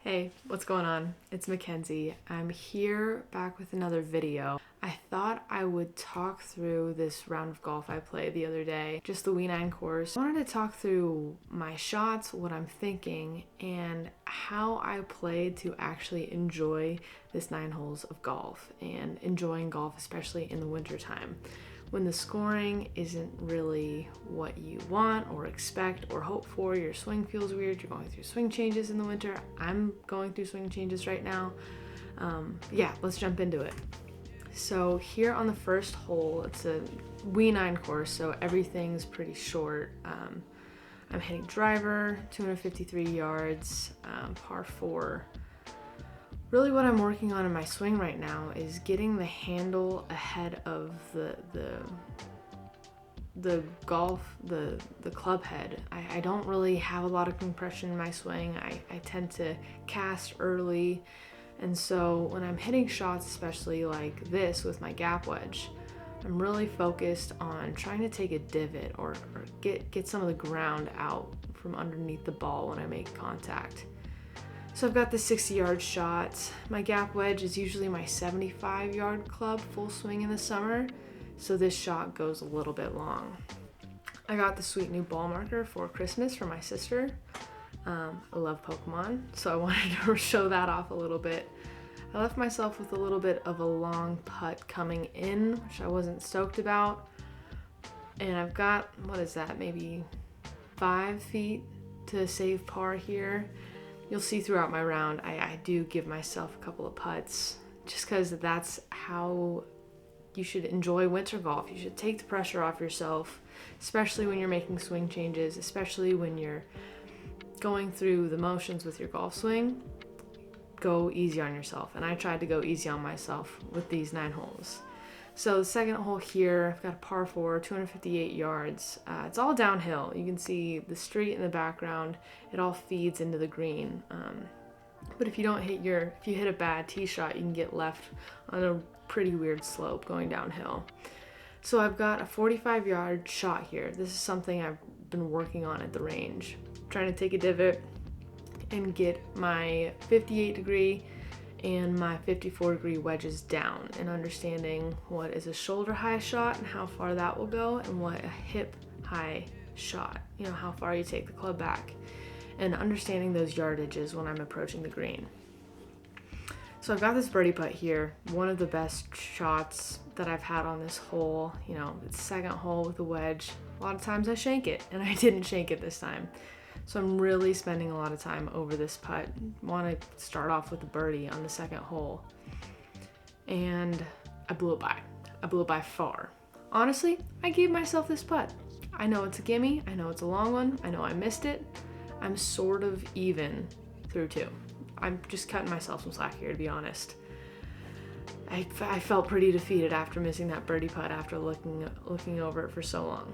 Hey, what's going on? It's Mackenzie. I'm here back with another video. I thought I would talk through this round of golf I played the other day, just the W9 course. I wanted to talk through my shots, what I'm thinking, and how I played to actually enjoy this 9 holes of golf and enjoying golf, especially in the wintertime, when the scoring isn't really what you want or expect or hope for. Your swing feels weird. You're going through swing changes in the winter. I'm going through swing changes right now. Let's jump into it. So here on the first hole, it's a W9 course, so everything's pretty short. I'm hitting driver, 253 yards, par 4. Really what I'm working on in my swing right now is getting the handle ahead of the club head. I don't really have a lot of compression in my swing. I tend to cast early, and so when I'm hitting shots, especially like this with my gap wedge, I'm really focused on trying to take a divot or get some of the ground out from underneath the ball when I make contact. So I've got the 60-yard shot. My gap wedge is usually my 75-yard club full swing in the summer, so this shot goes a little bit long. I got the sweet new ball marker for Christmas from my sister. I love Pokemon, so I wanted to show that off a little bit. I left myself with a little bit of a long putt coming in, which I wasn't stoked about. And I've got, maybe 5 feet to save par here. You'll see throughout my round, I do give myself a couple of putts just because that's how you should enjoy winter golf. You should take the pressure off yourself, especially when you're making swing changes, especially when you're going through the motions with your golf swing. Go easy on yourself. And I tried to go easy on myself with these 9 holes. So the second hole here, I've got a par 4, 258 yards. It's all downhill. You can see the street in the background. It all feeds into the green. But if you hit a bad tee shot, you can get left on a pretty weird slope going downhill. So I've got a 45-yard shot here. This is something I've been working on at the range. I'm trying to take a divot and get my 58-degree and my 54-degree wedges down, and understanding what is a shoulder high shot and how far that will go, and what a hip high shot, how far you take the club back, and understanding those yardages when I'm approaching the green. So I've got this birdie putt here, one of the best shots that I've had on this hole. It's second hole with a wedge. A lot of times I shank it, and I didn't shank it this time. So I'm really spending a lot of time over this putt. Want to start off with a birdie on the second hole. And I blew it by. I blew it by far. Honestly, I gave myself this putt. I know it's a gimme. I know it's a long one. I know I missed it. I'm sort of even through 2. I'm just cutting myself some slack here, to be honest. I felt pretty defeated after missing that birdie putt after looking over it for so long.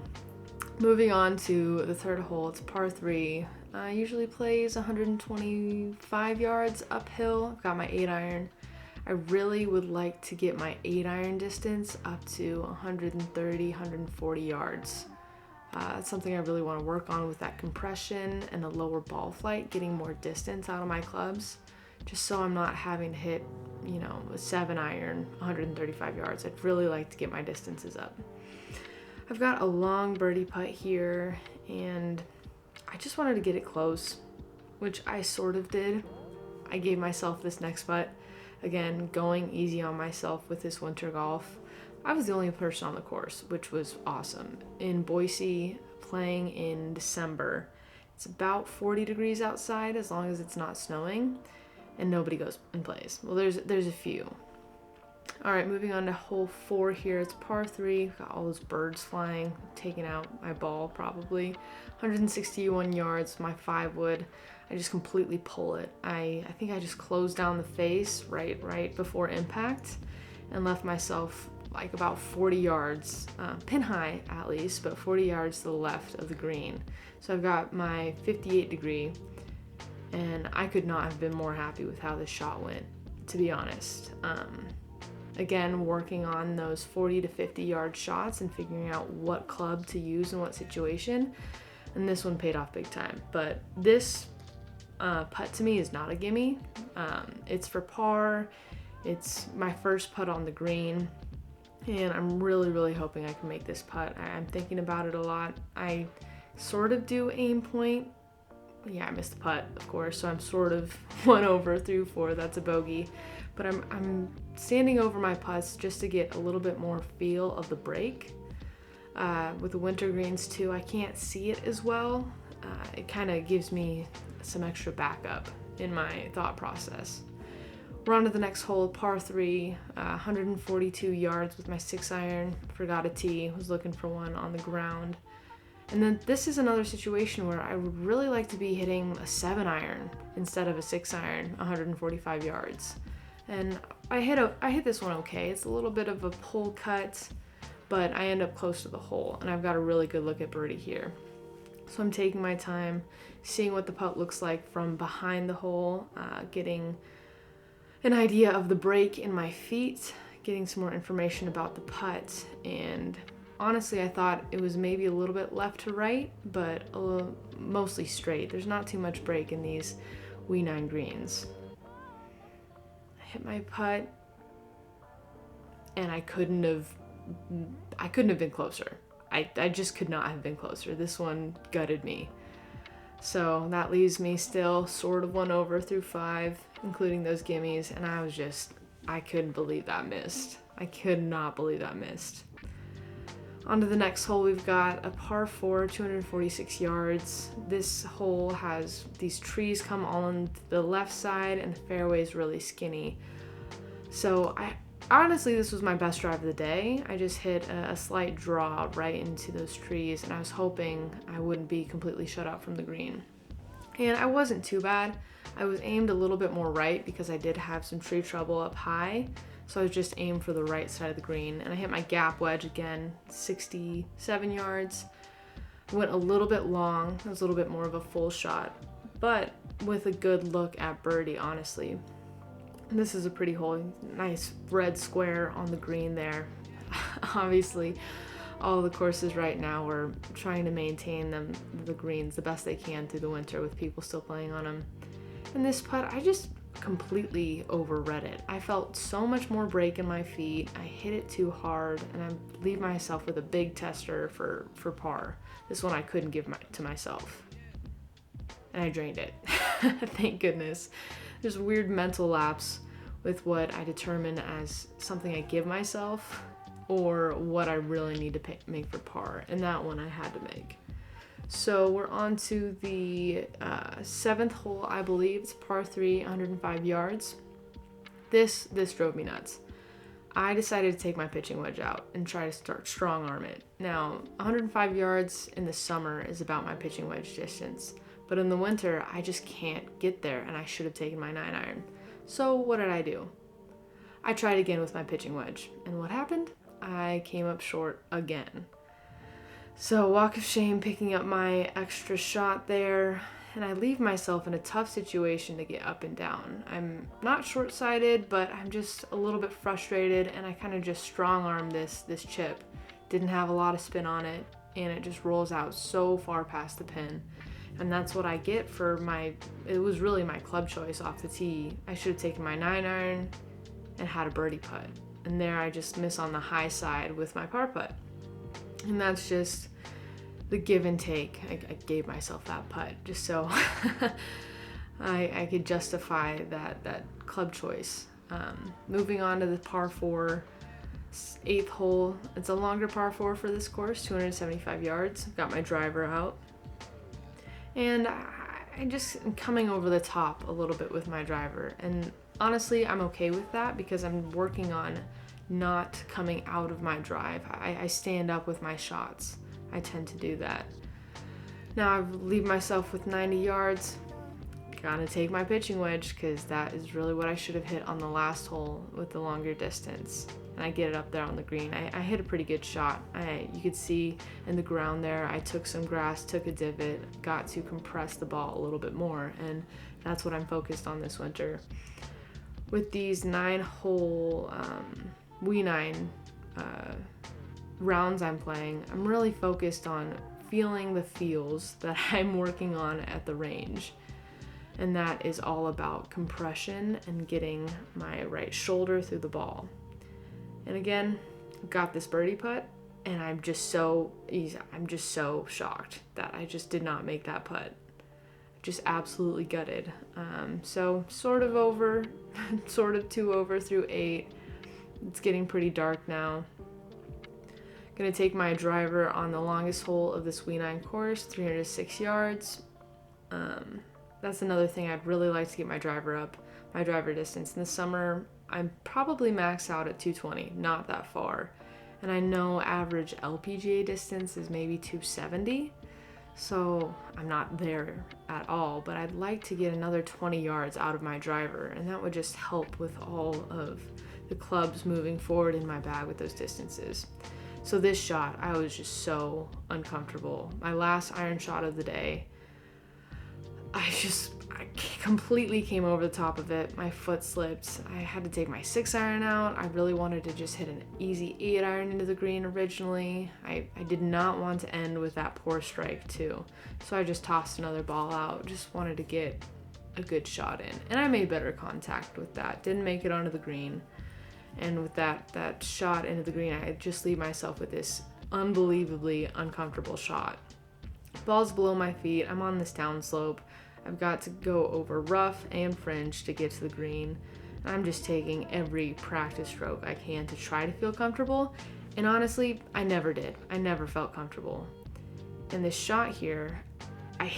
Moving on to the third hole, it's par 3. Usually plays 125 yards uphill. I've got my 8-iron. I really would like to get my 8-iron distance up to 130, 140 yards. That's something I really want to work on with that compression and a lower ball flight, getting more distance out of my clubs, just so I'm not having to hit, a 7-iron, 135 yards. I'd really like to get my distances up. I've got a long birdie putt here, and I just wanted to get it close, which I sort of did. I gave myself this next putt. Again, going easy on myself with this winter golf. I was the only person on the course, which was awesome. In Boise, playing in December, it's about 40 degrees outside as long as it's not snowing, and nobody goes and plays. Well, there's a few. All right, moving on to hole 4 here. It's par 3. Got all those birds flying, taking out my ball probably. 161 yards, my 5-wood. I just completely pull it. I think I just closed down the face right before impact and left myself like about 40 yards, pin high at least, but 40 yards to the left of the green. So I've got my 58-degree, and I could not have been more happy with how this shot went, to be honest. Again, working on those 40 to 50 yard shots and figuring out what club to use in what situation. And this one paid off big time. But this putt to me is not a gimme. It's for par. It's my first putt on the green, and I'm really hoping I can make this putt. I'm thinking about it a lot. I sort of do aim point. Yeah, I missed the putt, of course, so I'm sort of 1 over through 4. That's a bogey. But I'm standing over my putts just to get a little bit more feel of the break. With the winter greens too, I can't see it as well. It kind of gives me some extra backup in my thought process. We're on to the next hole, par 3, 142 yards with my 6-iron. Forgot a tee, was looking for one on the ground. And then this is another situation where I would really like to be hitting a 7-iron instead of a 6-iron, 145 yards. And I hit this one okay. It's a little bit of a pull cut, but I end up close to the hole, and I've got a really good look at birdie here. So I'm taking my time, seeing what the putt looks like from behind the hole, getting an idea of the break in my feet, getting some more information about the putt, and honestly I thought it was maybe a little bit left to right, but mostly straight. There's not too much break in these Wee9 greens. I hit my putt, and I couldn't have been closer. I just could not have been closer. This one gutted me. So that leaves me still sort of 1 over through 5, including those gimmies, and I couldn't believe that missed. I could not believe that missed. On to the next hole, we've got a par 4, 246 yards. This hole has these trees come all on the left side, and the fairway is really skinny. So honestly, this was my best drive of the day. I just hit a slight draw right into those trees, and I was hoping I wouldn't be completely shut out from the green. And I wasn't too bad. I was aimed a little bit more right because I did have some tree trouble up high. So I was just aimed for the right side of the green, and I hit my gap wedge again, 67 yards. Went a little bit long. It was a little bit more of a full shot, but with a good look at birdie, honestly. This is a pretty hole, nice red square on the green there. Obviously, all the courses right now are trying to maintain the greens the best they can through the winter with people still playing on them. And this putt, I just completely overread it. I felt so much more break in my feet. I hit it too hard, and I leave myself with a big tester for par. This one I couldn't give to myself. And I drained it. Thank goodness. There's a weird mental lapse with what I determine as something I give myself or what I really need to make for par, and that one I had to make. So we're on to the 7th hole, I believe. It's par 3, 105 yards. This drove me nuts. I decided to take my pitching wedge out and try to start strong arm it. Now, 105 yards in the summer is about my pitching wedge distance, but in the winter, I just can't get there, and I should have taken my 9-iron. So what did I do? I tried again with my pitching wedge, and what happened? I came up short again. So walk of shame, picking up my extra shot there, and I leave myself in a tough situation to get up and down. I'm not short-sighted, but I'm just a little bit frustrated, and I kind of just strong-arm this chip. Didn't have a lot of spin on it, and it just rolls out so far past the pin. And that's what I get for it was really my club choice off the tee. I should have taken my 9-iron and had a birdie putt. And there I just miss on the high side with my par putt. And that's just the give and take. I gave myself that putt just so I could justify that club choice. Moving on to the par 4, 8th hole. It's a longer par 4 for this course, 275 yards. I've got my driver out. And I just am coming over the top a little bit with my driver. And honestly, I'm okay with that because I'm working on not coming out of my drive. I stand up with my shots. I tend to do that. Now I leave myself with 90 yards. Gotta take my pitching wedge because that is really what I should have hit on the last hole with the longer distance. And I get it up there on the green. I hit a pretty good shot. You could see in the ground there, I took some grass, took a divot, got to compress the ball a little bit more, and that's what I'm focused on this winter. With these 9-hole Wee9 rounds I'm playing, I'm really focused on feeling the feels that I'm working on at the range. And that is all about compression and getting my right shoulder through the ball. And again, got this birdie putt, and I'm just so shocked that I just did not make that putt. Just absolutely gutted. So sort of over, sort of 2 over through 8. It's getting pretty dark now. Gonna take my driver on the longest hole of this W9 course, 306 yards. That's another thing I'd really like to get my driver distance. In the summer, I'm probably maxed out at 220, not that far. And I know average LPGA distance is maybe 270, so I'm not there at all, but I'd like to get another 20 yards out of my driver, and that would just help with all of the clubs moving forward in my bag with those distances. So this shot, I was just so uncomfortable. My last iron shot of the day, I completely came over the top of it. My foot slipped. I had to take my 6 iron out. I really wanted to just hit an easy 8 iron into the green originally. I did not want to end with that poor strike too. So I just tossed another ball out. Just wanted to get a good shot in. And I made better contact with that. Didn't make it onto the green. And with that shot into the green, I just leave myself with this unbelievably uncomfortable shot. Ball's below my feet. I'm on this downslope. I've got to go over rough and fringe to get to the green. And I'm just taking every practice stroke I can to try to feel comfortable. And honestly, I never did. I never felt comfortable. And this shot here, I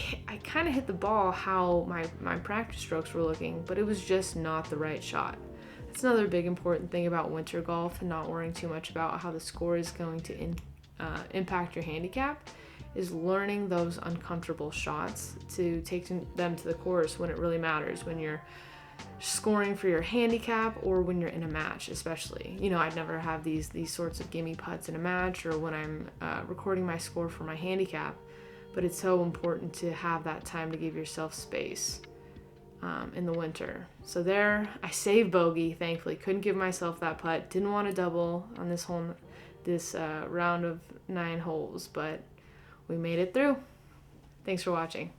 kind of hit the ball how my practice strokes were looking, but it was just not the right shot. That's another big important thing about winter golf and not worrying too much about how the score is going to impact your handicap, is learning those uncomfortable shots to take them to the course when it really matters, when you're scoring for your handicap or when you're in a match especially. I'd never have these sorts of gimme putts in a match or when I'm recording my score for my handicap, but it's so important to have that time to give yourself space in the winter. So there, I saved bogey, thankfully. Couldn't give myself that putt. Didn't want to double on this round of 9 holes, but we made it through. Thanks for watching.